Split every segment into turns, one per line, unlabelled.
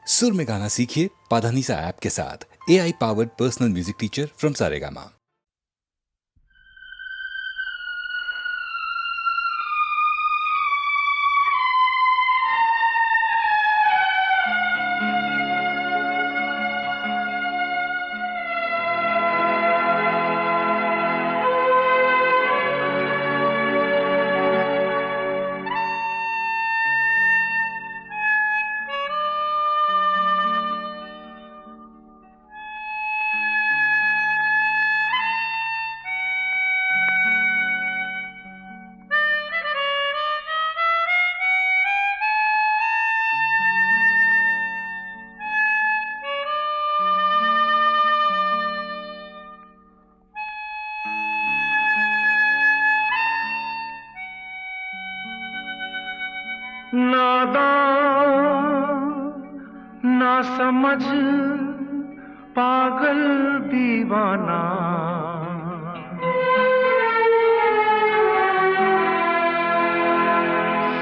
सुर में गाना सीखिए पाधानीसा ऐप के साथ। AI powered personal music teacher from Saregama.
ना समझ पागल दीवाना,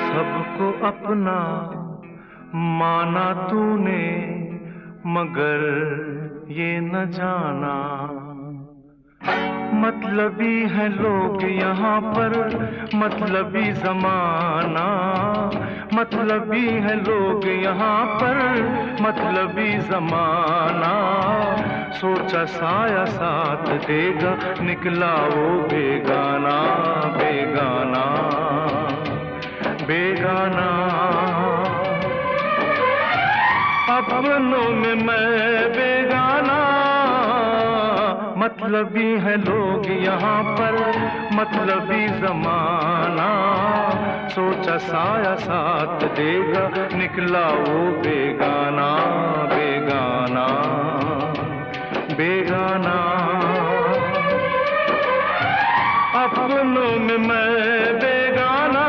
सबको अपना माना तूने, मगर ये न जाना मतलबी है लोग यहाँ पर, मतलबी जमाना। मतलबी है लोग यहाँ पर, मतलबी जमाना। सोचा साया साथ देगा, निकला वो बेगाना बेगाना बेगाना। अपनों में मैं बेगाना, मतलबी है लोग यहाँ पर, मतलबी जमाना। सोचा साया साथ देगा, निकला वो बेगाना बेगाना बेगाना। अपनों में मैं बेगाना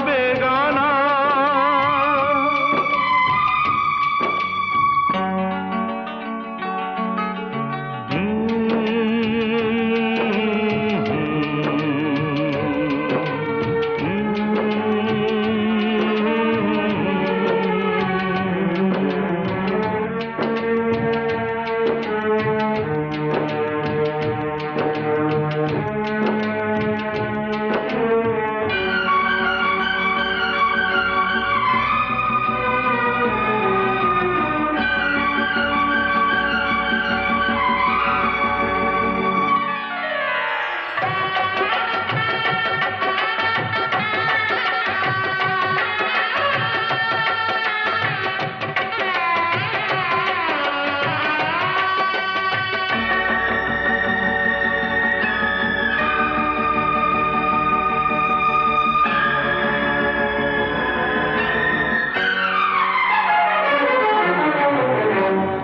बेगाना।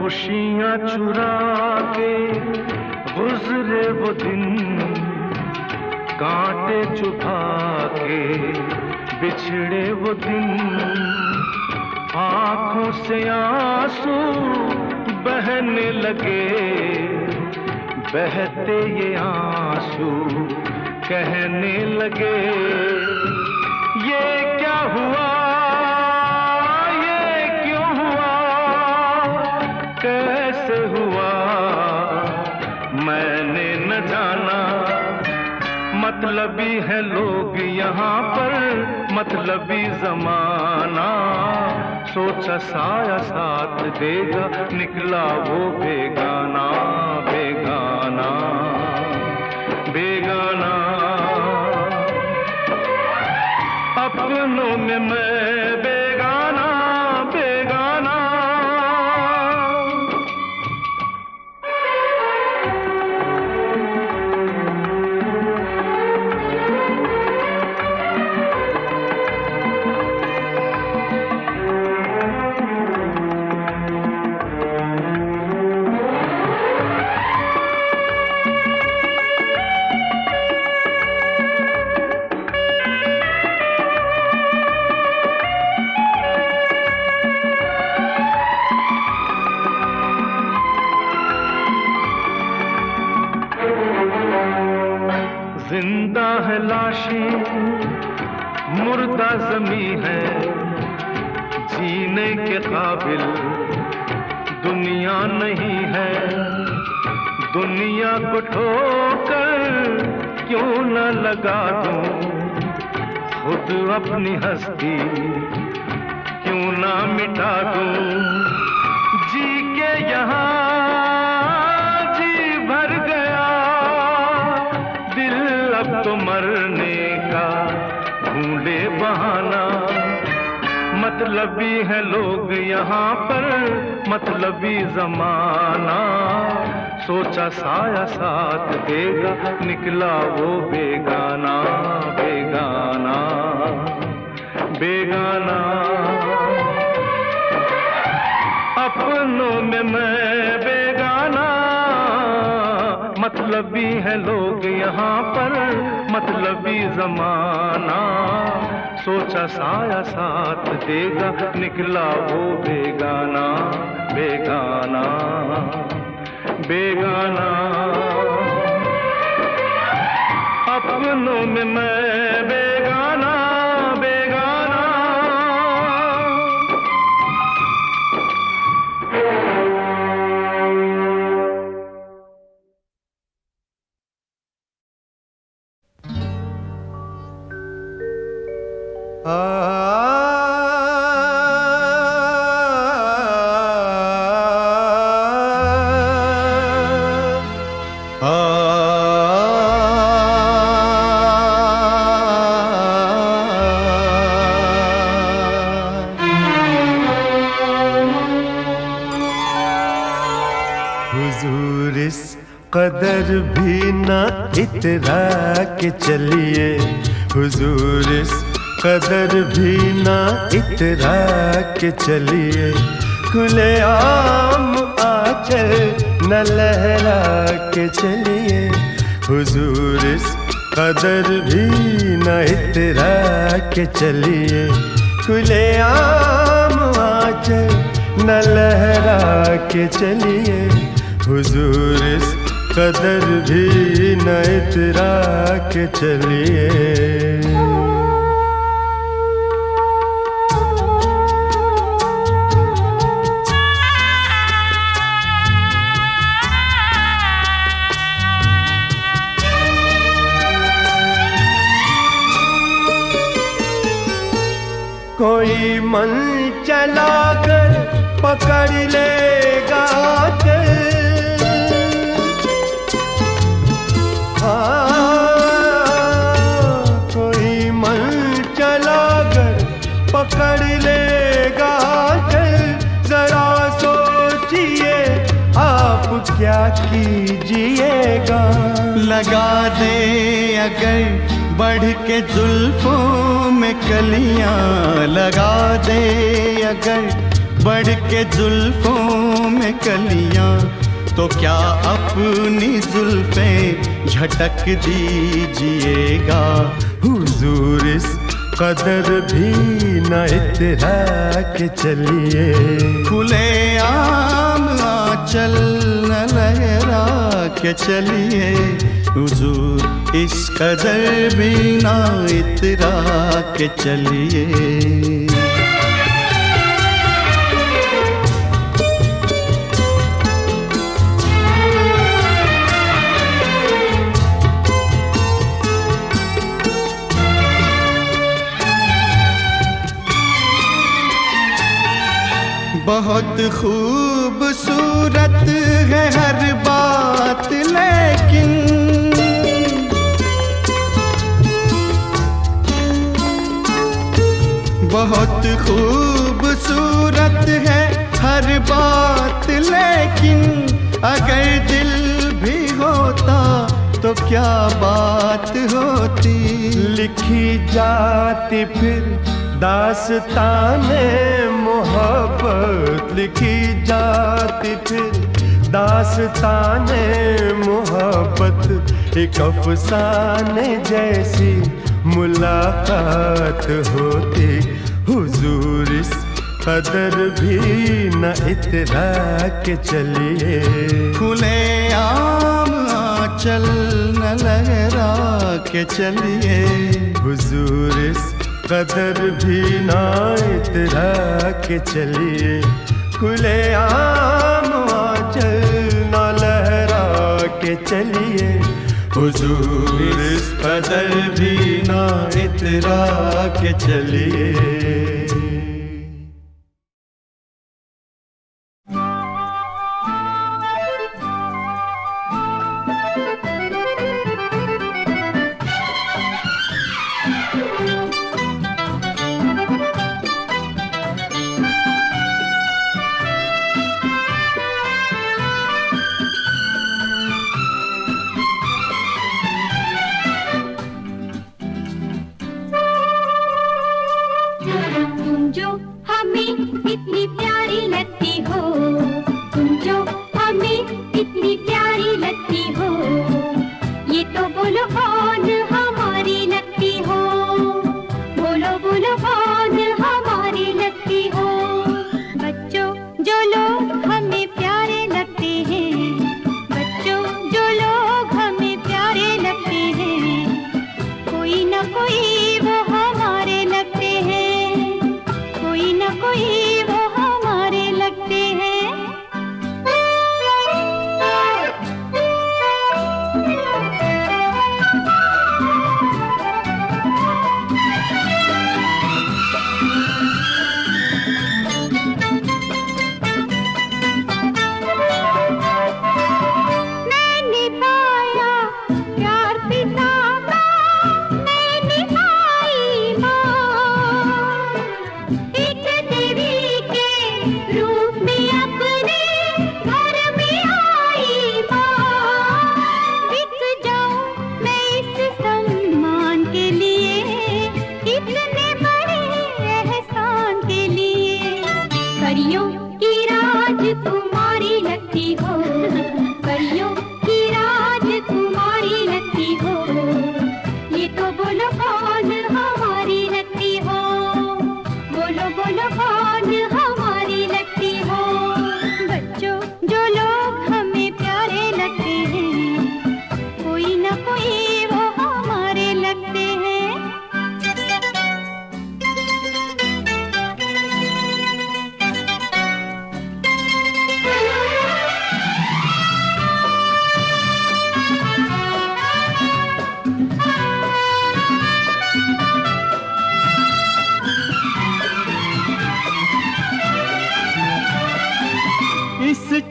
खुशियाँ चुरा के गुजरे वो दिन, कांटे चुभा के बिछड़े वो दिन। आँखों से आंसू बहने लगे, बहते ये आंसू कहने लगे, ये क्या हुआ, ये क्यों हुआ, कैसे हुआ, मैंने न जाना। मतलबी है लोग यहाँ पर, मतलबी जमाना। सोचा साया साथ देगा, निकला वो बेगाना बेगाना बेगाना। अपनों में मैं बेगाना बेगाना। जिंदा है लाशें, मुर्दा ज़मीं है, जीने के काबिल दुनिया नहीं है, दुनिया को ठोकर क्यों न लगा दूं, खुद अपनी हस्ती क्यों ना मिटा दूं। जी के यहाँ जी भर गया, दिल अब तो मरने का ढूंढे बहाना। मतलबी है लोग यहाँ पर, मतलबी जमाना। सोचा साया साथ देगा, निकला वो बेगाना बेगाना बेगाना। अपनों में मैं बेगाना, मतलबी है लोग यहाँ पर, मतलबी जमाना। सोचा साया साथ देगा, निकला वो बेगाना बेगाना बेगाना। अपनों में मैं बेगाना बेगाना।
हुजूर इस कदर भी ना इतरा के चलिए, हुजूर इस कदर भी ना इतरा के चलिए। खुले आम आंचल न लहरा के चलिए, हुजूर इस कदर भी न इतरा के चलिए। खुले आम आंचल न लहरा के चलिए, हुजूर इस कदर भी न इतरा के चलिए। कोई मन चलाकर पकड़ लेगा चल, कोई मन चलाकर पकड़ लेगा चल। जरा सोचिए आप क्या कीजिएगा।
लगा दे अगर बढ़ के जुल्फों में कलियां, लगा दे अगर बढ़ के जुल्फों में कलियां, तो क्या अपनी जुल्फें झटक दीजिएगा।
हुजूर इस कदर भी न इतरा के चलिए,
खुले आम आंचल न लहरा के चलिए। हुजूर इस कदर भी ना इतरा के चलिए। बहुत खूबसूरत है हर बात, लेकिन बहुत खूबसूरत है हर बात, लेकिन अगर दिल भी होता तो क्या बात होती।
लिखी जाती फिर दास्ताने मोहब्बत, लिखी जाती फिर दास्ताने मोहब्बत। एक अफसाने जैसी मुलाकात होती। हुजूर इस कदर भी न इतरा के चलिए,
खुले आम आंचल न लहरा के चलिए।
हुजूर इस कदर भी न इतरा के चलिए, खुले आम चलिए, हुजूर इस कदर भी ना इतरा के चलिए।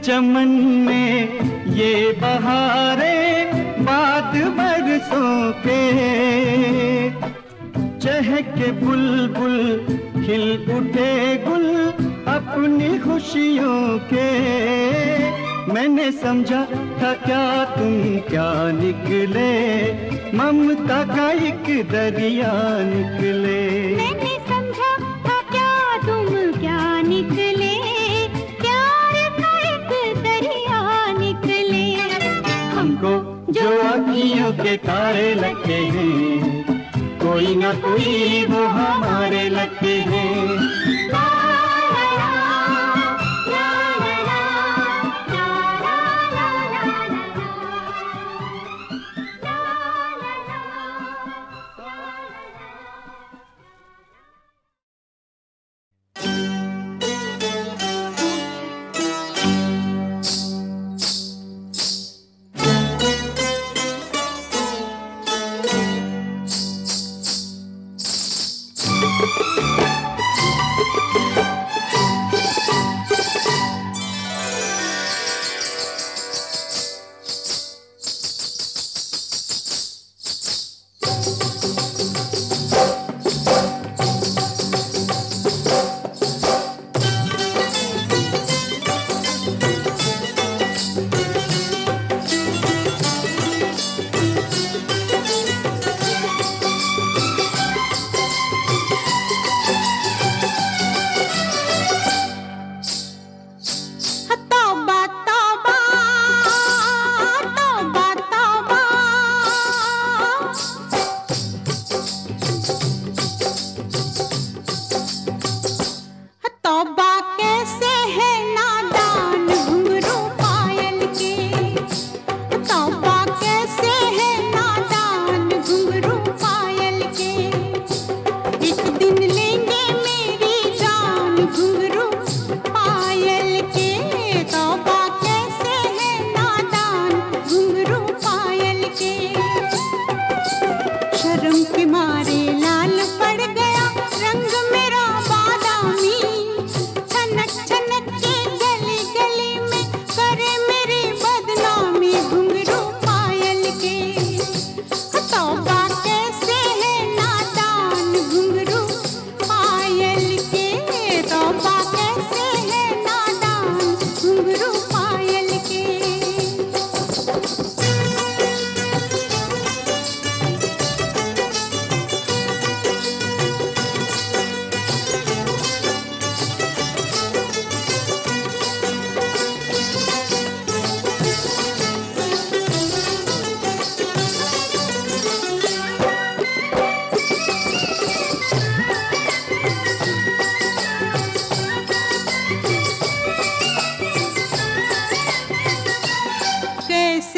चमन में ये बहारें बाद बरसों के, चहके बुलबुल खिल उठे गुल अपनी खुशियों के। मैंने समझा था क्या तुम क्या निकले, ममता का एक दरिया निकले।
मैंने समझा था क्या तुम क्या निकले,
जो अखियों के तारे लगते हैं, कोई ना कोई वो हमारे लगते हैं।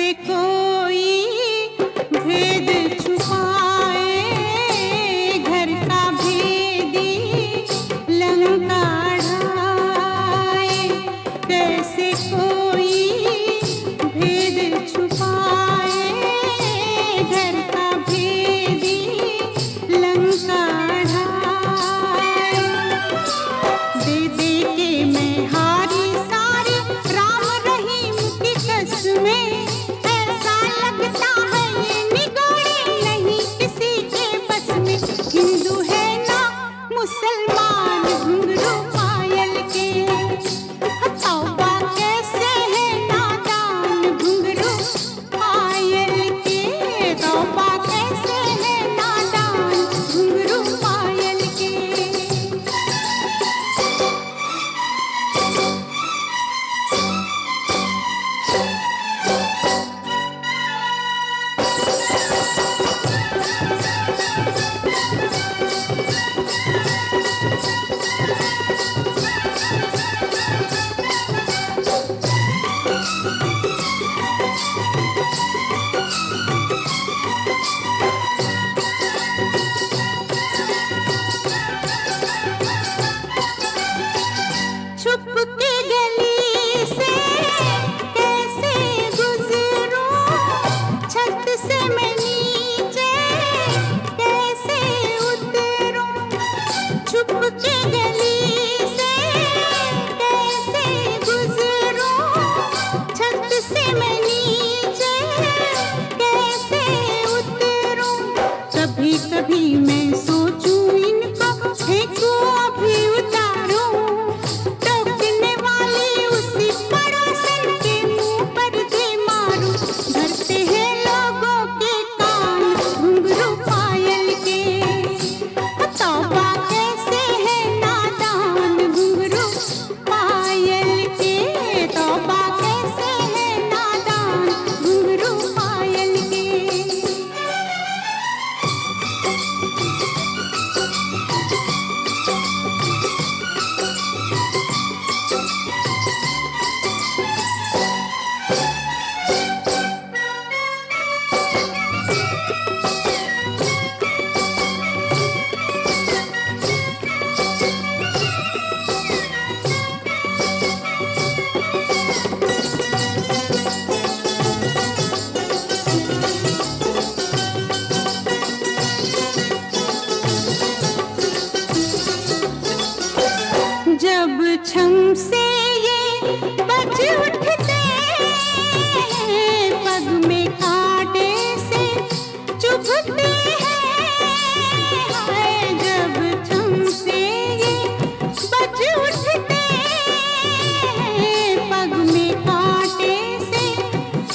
कैसे कोई भेद छुपाए, घर का भेदी लंका ढाए। कैसे कोई भेद छुपाए, घर का भेदी लंका ढाए। दे दे के मैं हारी सारी राम रहीम की कसमें, ऐसा लगता है ये निगोड़ी नहीं किसी के बस में। हिंदू है ना मुसलमान घुंघरू पायल के, तौबा कैसे है नादान घुंघरू पायल के, तौबा कैसे है नादान घुंघरू पायल के। छुप के गली से कैसे गुजरूं, छत से मैं नीचे कैसे उतरूं। छुप के गली से कैसे गुजरूं, छत से मैं नीचे कैसे उतरूं। कभी कभी मैं सोचूं इनको फेंकूं अभी उतारूं, टोकने वाली उसी पड़ोसन के मुंह पर दे मारूं। भरते हैं लोगों के कान घुंघरू पायल के, तौबा कैसे है नादान घुंघरू पायल के, तौबा कैसे है नादान घुंघरू पायल के। जब छम से ये बज उठते हैं, पग में कांटे से चुभते हैं। हाय जब छम से ये बज उठते हैं, पग में कांटे से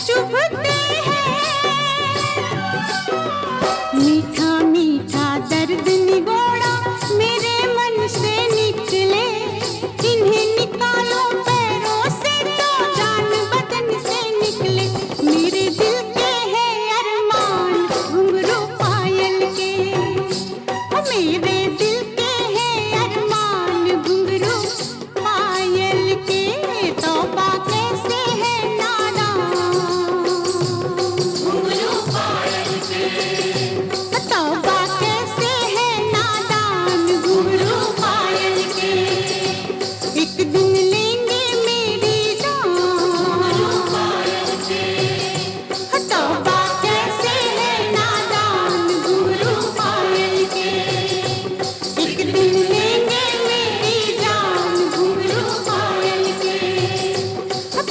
चुभते हैं। मीठा मीठा दर्द निगोड़ा मेरे मन से निकले, इन्हें निकालो पैरों से तो जान बदन से निकले। मेरे दिल के है अरमान घुंघरू पायल के, मेरे दिल के है अरमान घुंघरू पायल के, तौबा कैसे है नादान घुंघरू पायल के, तौबा कैसे है नादान घुंघरू पायल के। एक दिन लेंगे मेरी जान, तौबा कैसे है नादान घुंघरू पायल के। एक दिन लेंगे मेरी जान घुंघरू पायल के,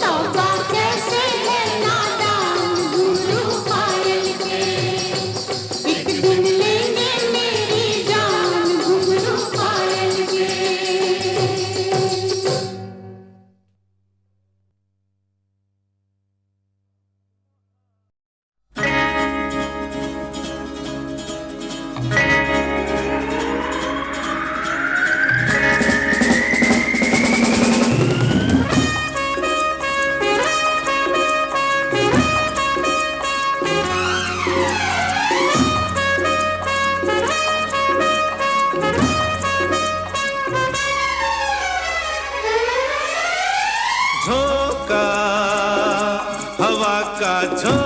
तौबा कैसे है नादान घुंघरू पायल के। एक दिन लेंगे मेरी जान घुंघरू पायल के।
झोंका हवा का झोंका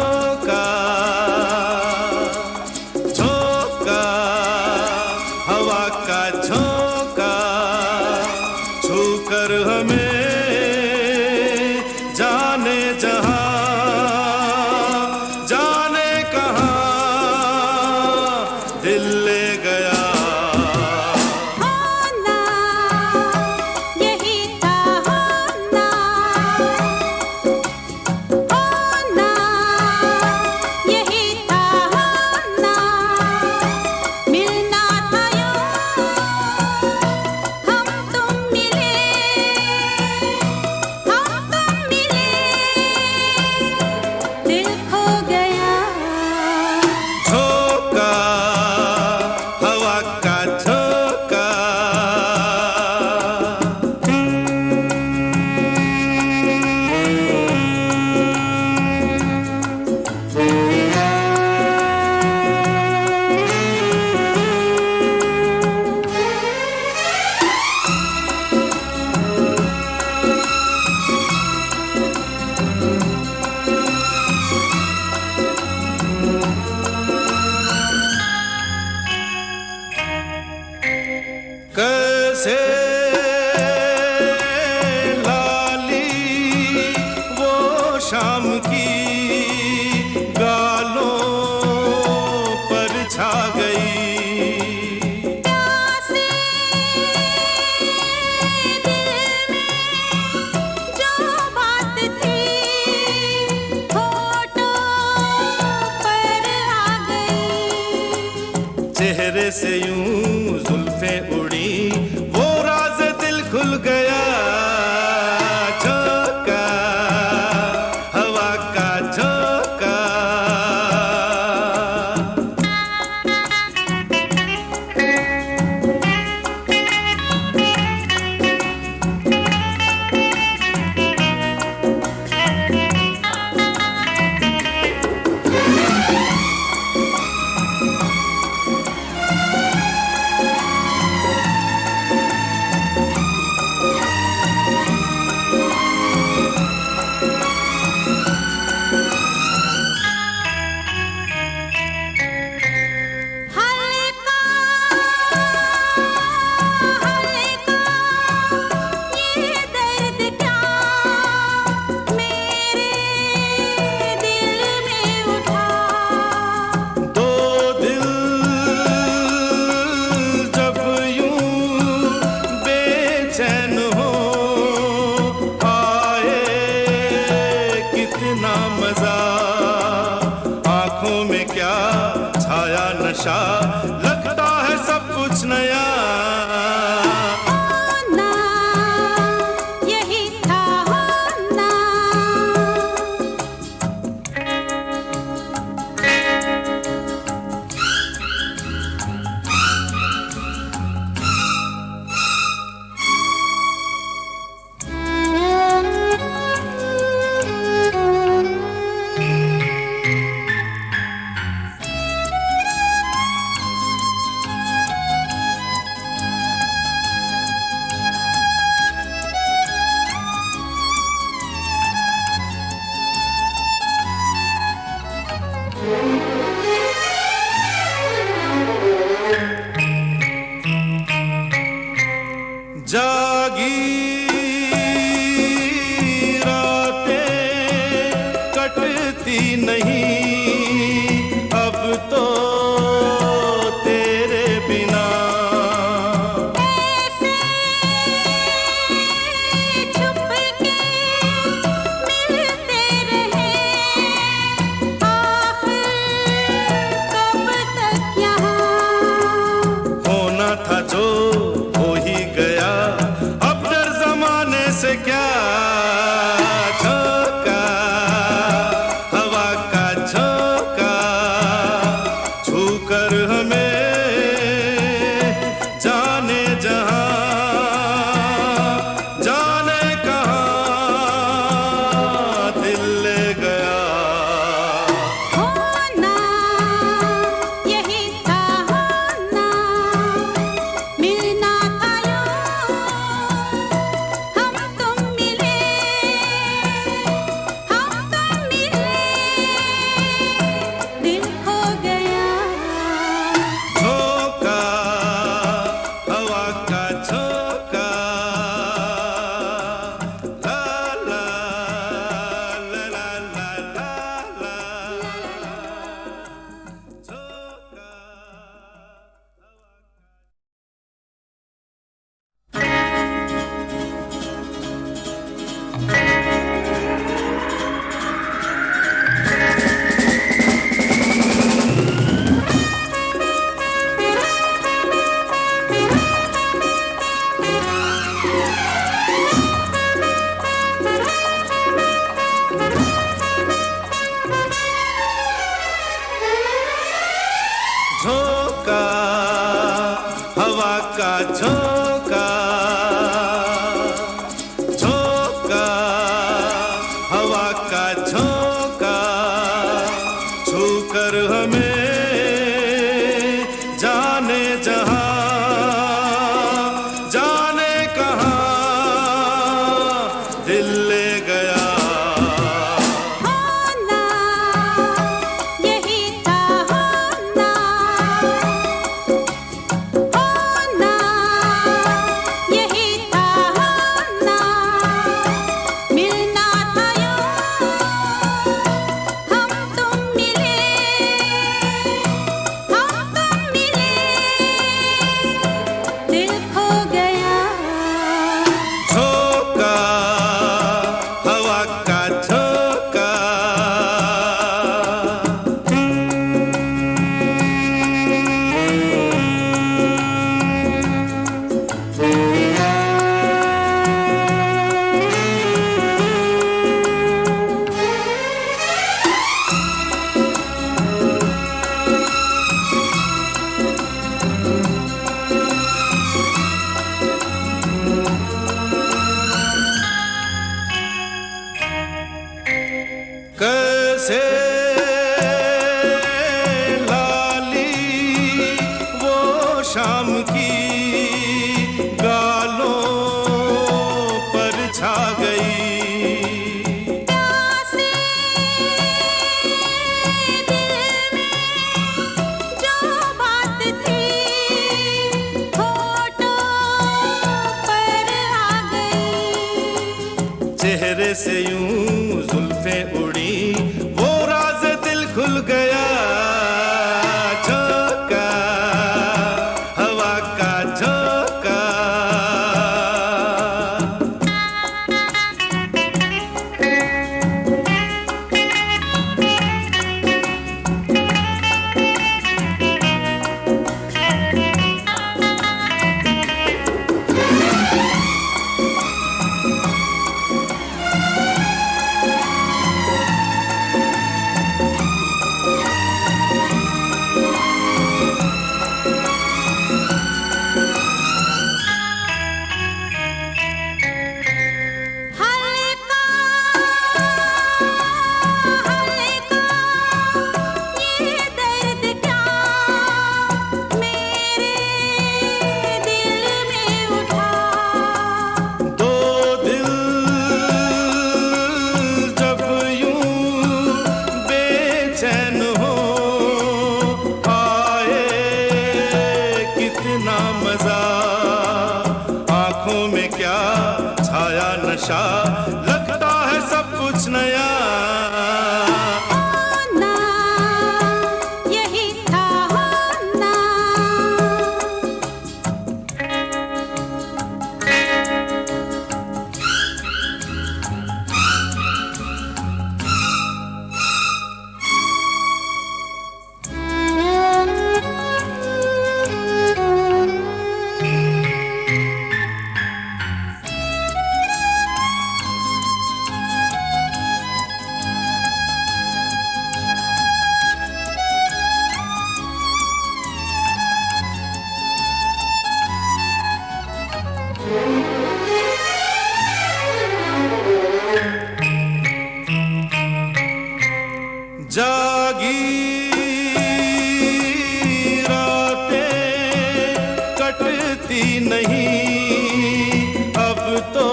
से यूं जुल्फे उड़ी, वो राज दिल खुल गया। झोंका हवा का झोंका। लगता है सब कुछ नया।
होना यही था होना।
जागी रातें कटती नहीं अब तो तेरे बिना।
ऐसे छुप के मिलते रहे आखिर कब तक यहाँ।
होना था जो हो ही गया, अब डर जमाने से क्या। झोंका हवा का झोंका, छू कर हमें जाने जहां जाने कहां दिल ले गया।
होना यही था होना। मिलना था यूं हम तुम मिले, हम तुम मिले दिल खो गया।
झोंका हवा का झोंका। ला ला ला ला ला ला झोंका। झोंका हवा का झोंका। झोंका हवा का झोंका, छू कर हमें जाने जहां जाने कहां दिल ले गया।
होना यही था होना। होना यही था होना। मिलना था यूं हम तुम मिले, हम तुम मिले दिल खो गया।
झोंका चेहरे से यूं जुल्फे उड़ी, वो राज दिल खुल गया। झोंका हवा का झोंका।
हल्का हल्का ये दर्द क्या मेरे दिल में उठा।
दो दिल जब यूं बेचैन हो, आए कितना मजा। आंखों में क्या छाया नशा, लगता है सब कुछ नया।
होना यही था होना।
जागी रातें कटती नहीं अब तो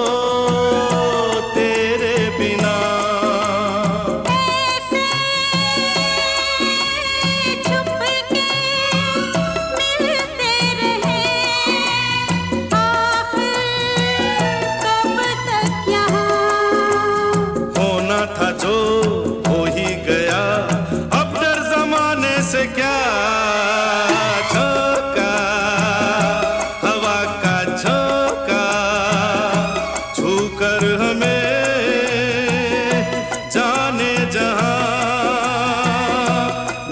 तेरे बिना।
ऐसे छुप के मिलते रहे, आखिर कब तक यहाँ।
होना था जो हो ही गया, अब डर जमाने से क्या। झोंका हवा का झोंका, छू कर हमें जाने जहां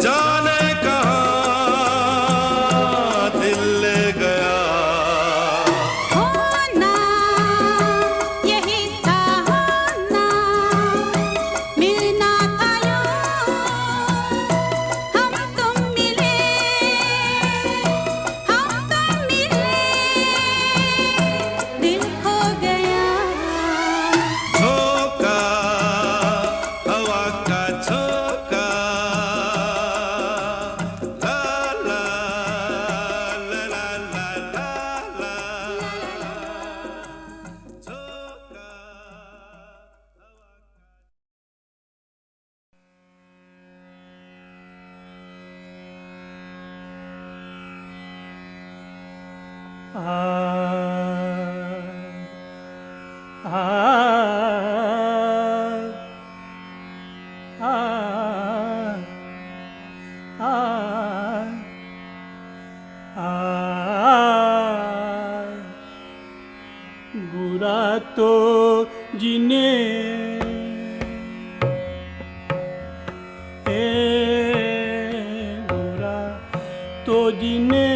जाने कहां दिल ले गया।
होना यही था होना। मिलना था यूं हम तुम मिले, हम तुम मिले, दिल खो गया।
झोंका हवा का झोंका। ला ला ला ला ला ला ला। झोंका।
बुरा तो जिने बुरा तो जिने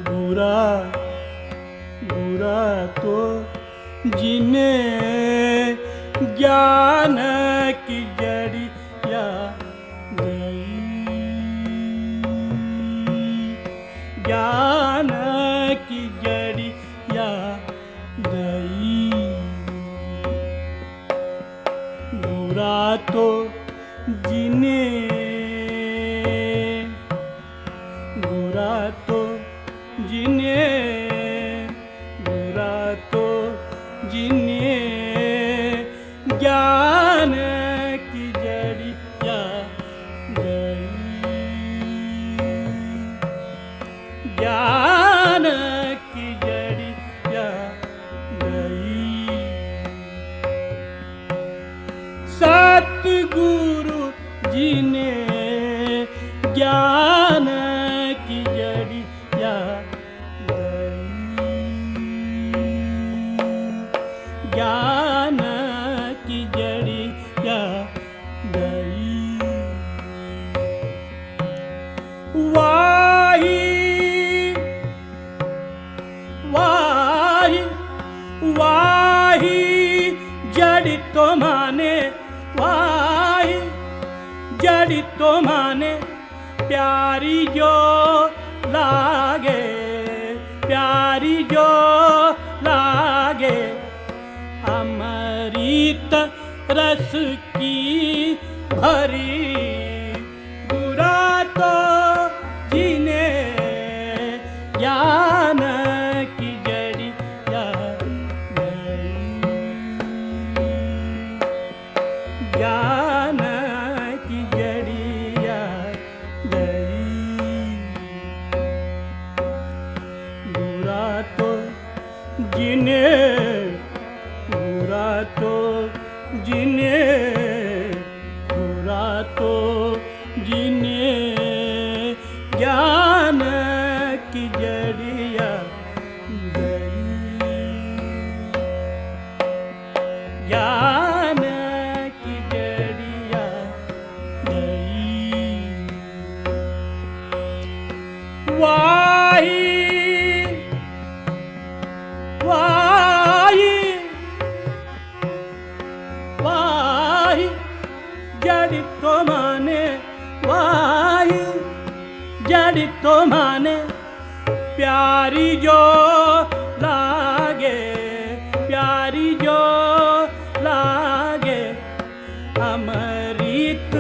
बुरा बुरा तो जिने ज्ञान की जड़िया गई, ज्ञान की जड़िया गई। बुरा तो जिने बुरा तो जिने बुरा तो जिने ज्ञान की जड़िया गई, ज्ञान की जड़िया गई। वाही जड़ तो माने वाही जड़ तो माने प्यारी जो लागे प्यारी जो लागे अमृत रस की भरी बुरा तो जीने ज्ञान की जड़िया ज्ञान की जड़िया बुरा तो जीने बुरा तो जीने बुरा तो जीने ज्ञान की जड़िया ज्ञान की जड़िया वाही वाही वाही जड़ तो माने वाही जड़ तो माने प्यारी जो लागे प्यारी जो लागे अमृत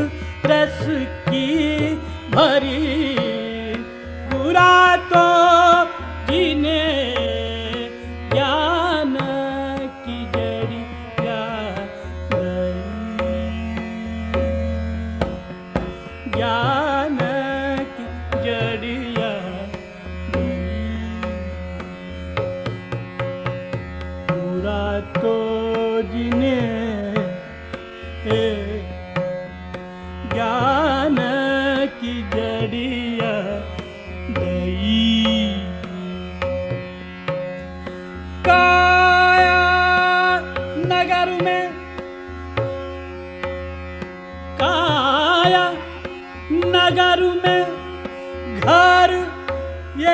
रस की भरी बुरा तो जीने ज्ञान की जड़िया ज्ञान की जड़िया बुरा तो जीने ज्ञान की जड़िया काया नगर में काया नगर में घर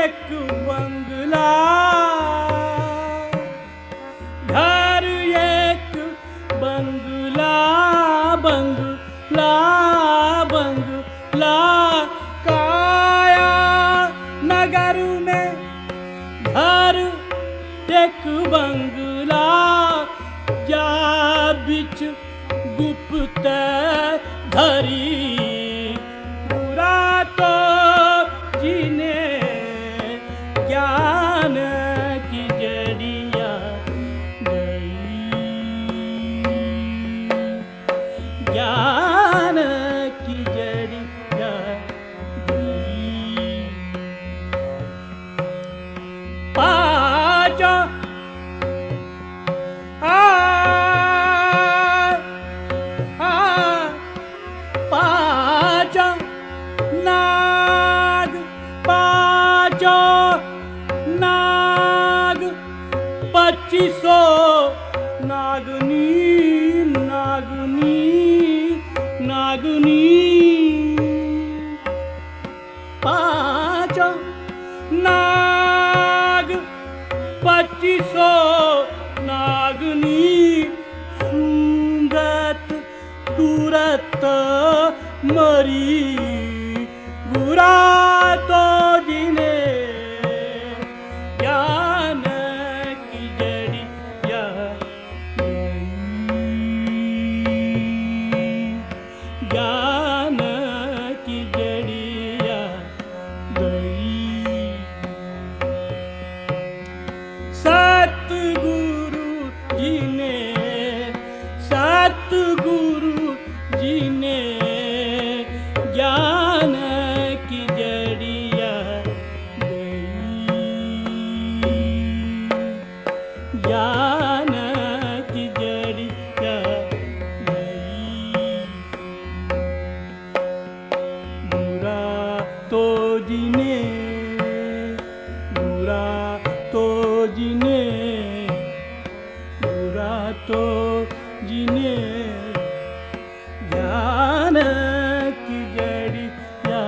एक बंगला घर एक बंगला बंगला बंगला काया नगर में घर एक बंगला जा बिच गुप्त धरी बुरा तो जीने ज्ञान की जड़िया ज्ञान की जड़िया पाजा पाजा नाग पाजा नाग 2500 नागनी नागनी नागनी पाजा नाग 2500 नागनी सुंगत तुरत मरी बुरा तो जीने ज्ञान की जड़िया ज्ञान की जड़िया सतगुरु जी ने सतगुरु जी ने ज्ञान की जड़िया ज्ञान की जड़िया बुरा तो जीने बुरा तो जीने बुरा तो जीने ज्ञान की जड़िया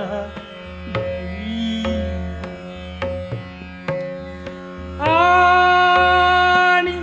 आनी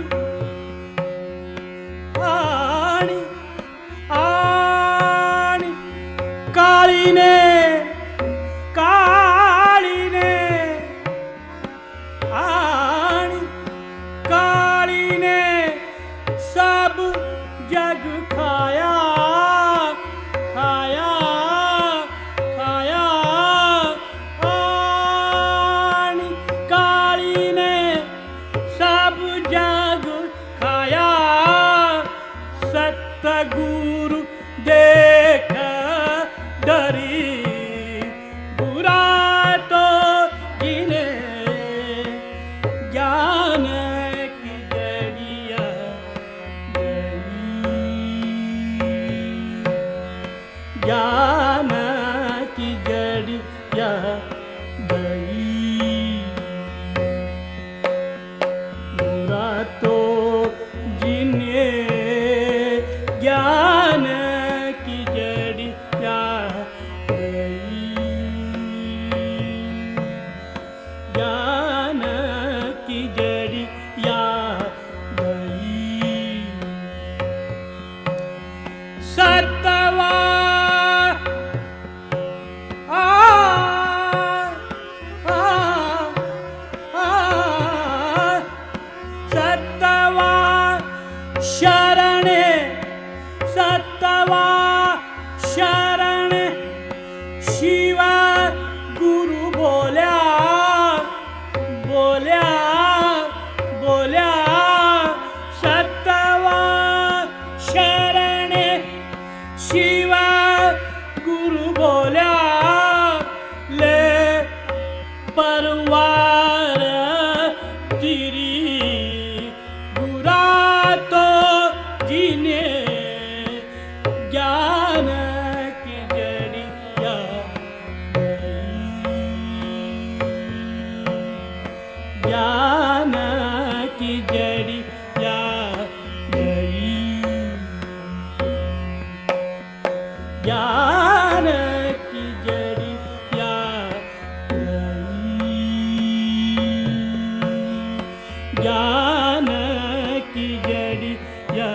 शरण सतवा शरण शिवा गुरु बोल्या बोल्या बोल्या सतवा शरण शिवा गुरु बोल्या ले परवार तिरी बुरा तो जीने ज्ञान की जड़िया ज्ञान की जड़िया ज्ञान की जड़िया ज्ञान की जड़िया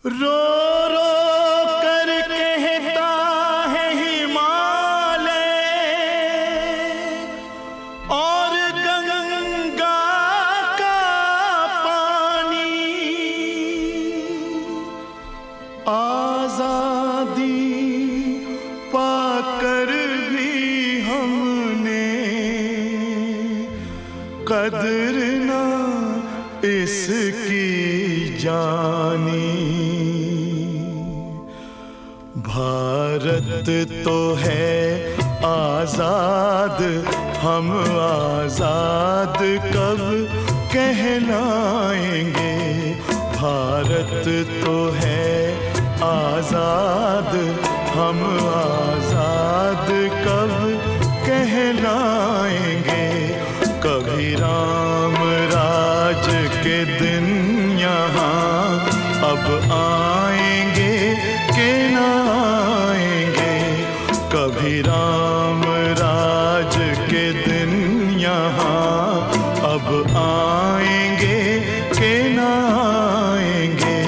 रो रो कर कहता है हिमालय और गंगा का पानी आजादी पाकर भी हमने कदर ना इसकी जानी। भारत तो है आजाद, हम आजाद कब कहलाएंगे। भारत तो है आजाद, हम आजाद कब कहलाएंगे। कभी राम राज के दिन यहाँ अब आएंगे कि ना आएंगे। कभी राम राज के दिन यहाँ अब आएंगे कि ना आएंगे।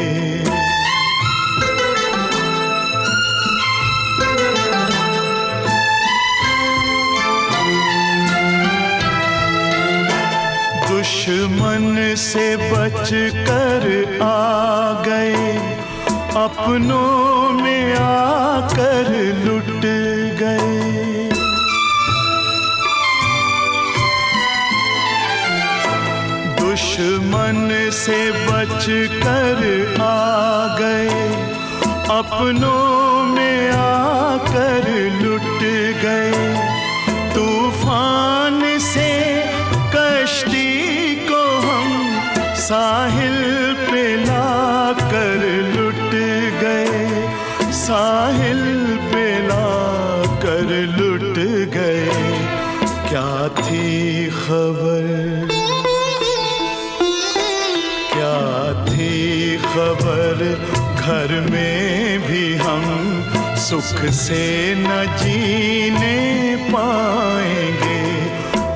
दुश्मन से बच कर आ गए, अपनों में आकर लुट गए। दुश्मन से बच कर आ गए, अपनों में आकर लुट गए। तूफान से कश्ती को हम साहिल पे लाकर लुट गए, साहिल पे लाकर लुट गए। क्या थी खबर, क्या थी खबर, घर में भी हम सुख से न जीने पाएंगे।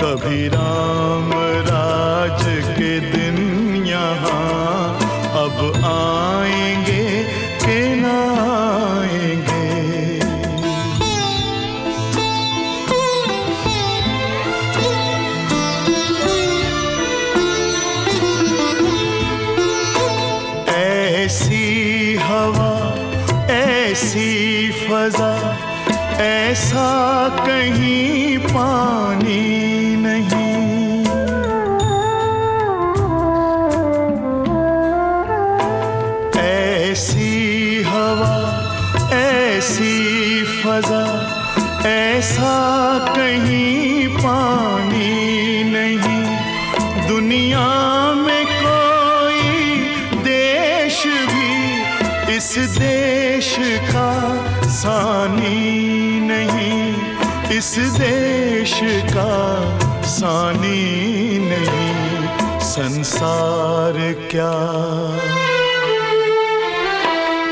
कभी राम राज के दिन यहाँ अब आएंगे कि ना आएंगे। ऐसी हवा, ऐसी फजा, ऐसा कहीं पानी नहीं। ऐसी हवा, ऐसी फजा, ऐसा कहीं पानी नहीं। दुनिया में कोई देश भी इस देश का सानी नहीं, इस देश का सानी नहीं। संसार क्या,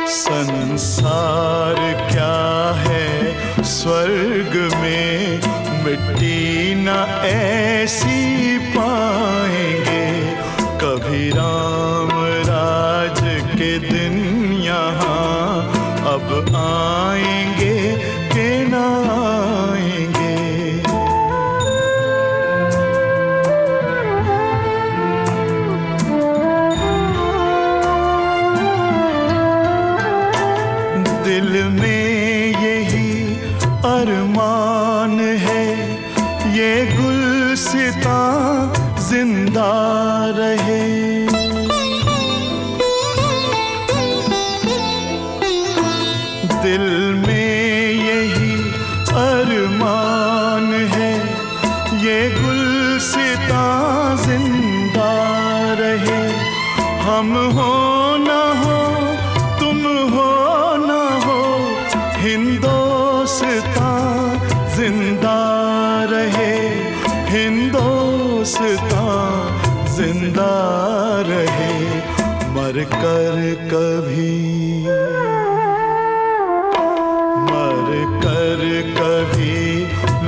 संसार क्या है, स्वर्ग में मिट्टी न ऐसी पाएंगे। कभी राम राज के दिन यहाँ अब आएंगे कि ना अरमान है ये गुलसिता जिंदा रहे। दिल में यही अरमान है ये गुलसिता जिंदा रहे। हम हो ना हो तुम हो ना हो हिंदोस्तां जिंदा रहे। हिंदोस्तां जिंदा रहे। मर कर कभी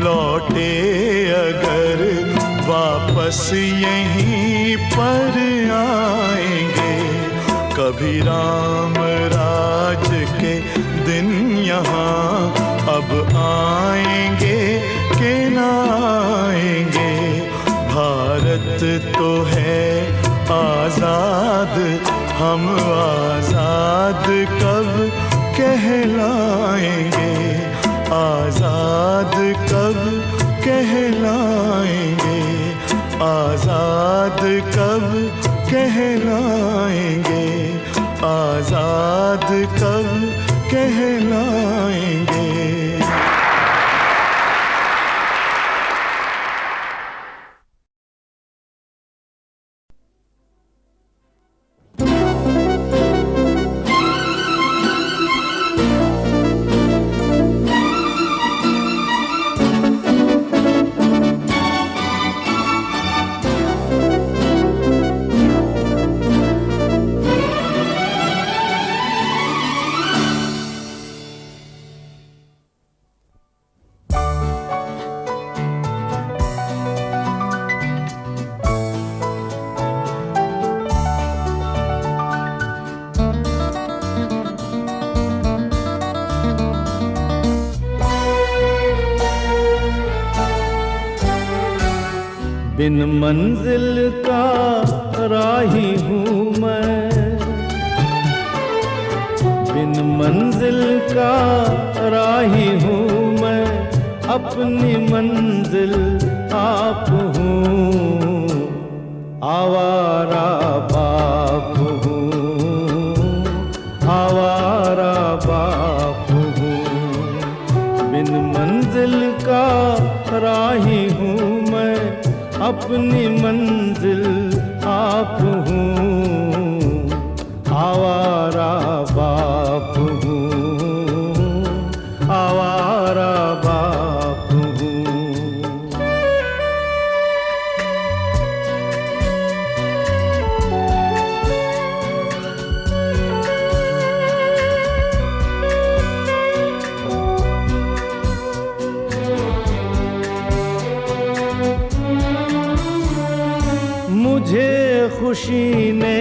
लौटे अगर वापस यहीं पर आएंगे। कभी राम राज के दिन यहाँ अब आएंगे कि ना आएंगे। भारत तो है आजाद हम आजाद कब कहलाएंगे। आजाद कब कहलाएंगे। आजाद कब कहलाएंगे। आजाद कब कहलाएंगे।
बिन मंजिल का राही हूँ मैं। बिन मंजिल का राही हूँ मैं। अपनी मंजिल आप हूँ। आवारा बाप हूँ। आवारा बाप हूँ। बिन मंजिल का राही हूँ मैं। अपनी मंजिल आप हूँ। आवारा बाप हूँ। आवारा बाप हूँ। मुझे खुशी ने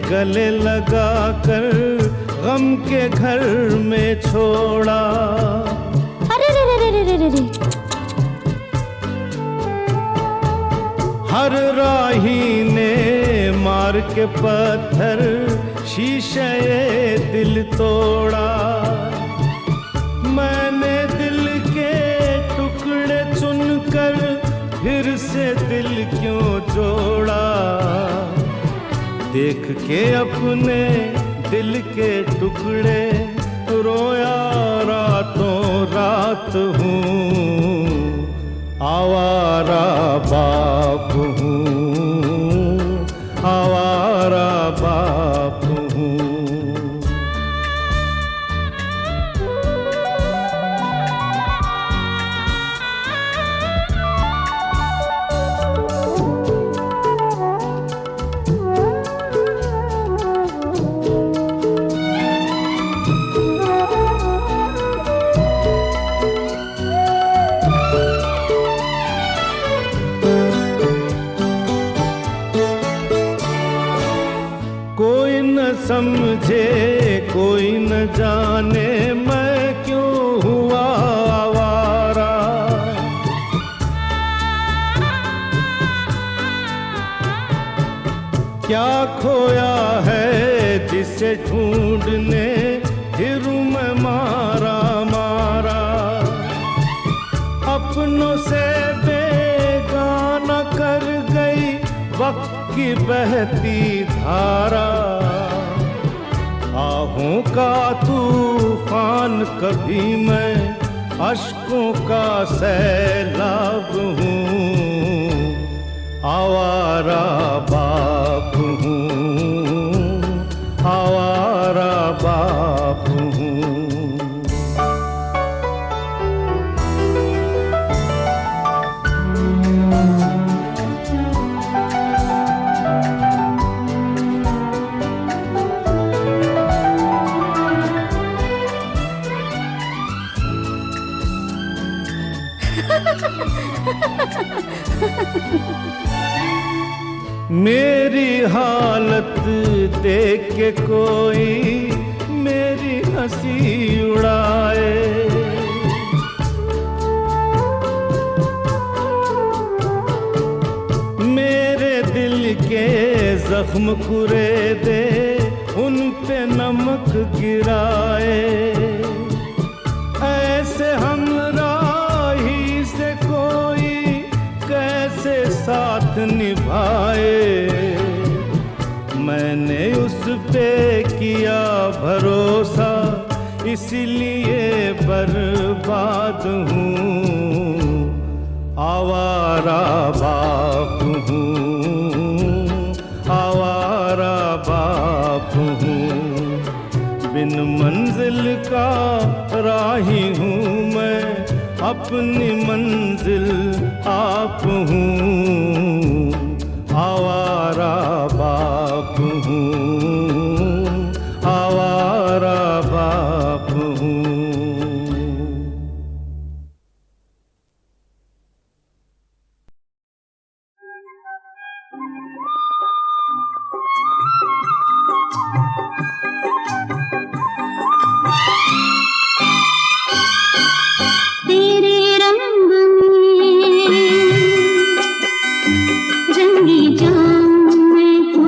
गले लगा कर गम के घर में छोड़ा।
अरे रे रे रे रे रे रे।
हर राही ने मार के पत्थर शीशे दिल तोड़ा। मैंने दिल के टुकड़े चुनकर फिर से दिल क्यों जोड़ा। देख के अपने दिल के टुकड़े रोया रातों रात हूँ। आवारा बाप हूँ। आवारा बाप हूँ। समझे कोई न जाने मैं क्यों हुआ आवारा। क्या खोया है जिसे ढूंढने फिरूं मैं मारा मारा। वक्त की बहती धारा, आहों का तूफान कभी मैं अश्कों का सैलाब हूँ, आवारा बाप हूँ, आवारा बाप हूँ। मेरी हालत देख के कोई मेरी हंसी उड़ाए, मेरे दिल के जख्म कुरेदे उन पे नमक गिराए, ऐसे हमराही से कोई कैसे साथ निभाए। मैंने उस पे किया भरोसा, इसलिए बर्बाद हूँ, आवारा बाप हूँ, आवारा बाप हूँ। बिन मंजिल का राही हूँ मैं, अपनी मंजिल आप हूँ, आवारा बाप हूँ, आवारा बाप हूँ।
तेरे रंग में रंगी जाऊं मैं तो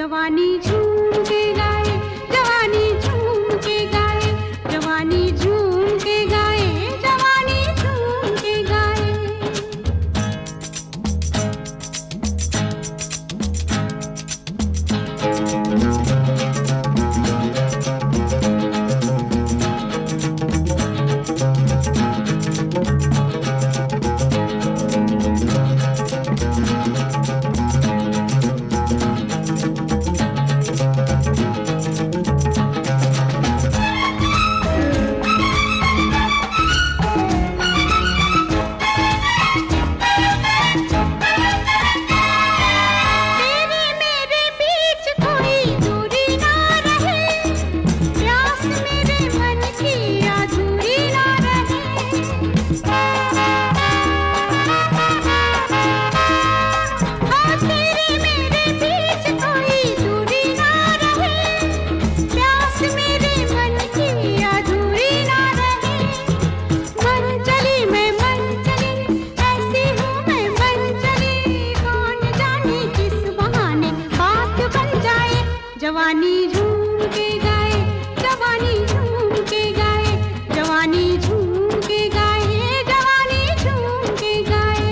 जवानी झूम के गाए, जवानी झूम के गाए, जवानी झूम के गाए, जवानी झूम के गाए। जवानी झूम के गाए, जवानी झूम के गाए, जवानी झूम के गाए, जवानी झूम के गाए।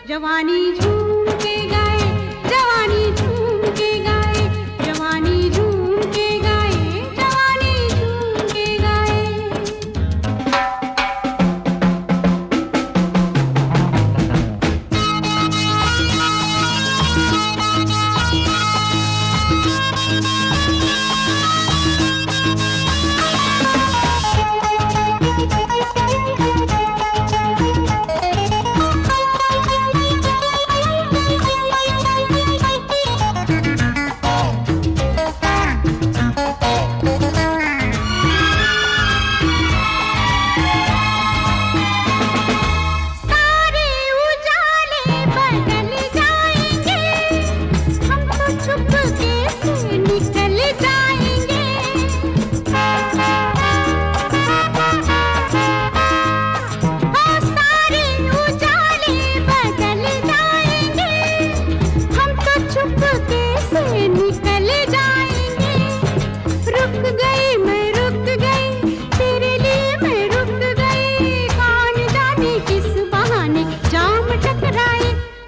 जवानी झूम के गाए, जवानी झूम के गाए, जवानी झूम के गाए, जवानी झूम के गाए।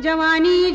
जवानी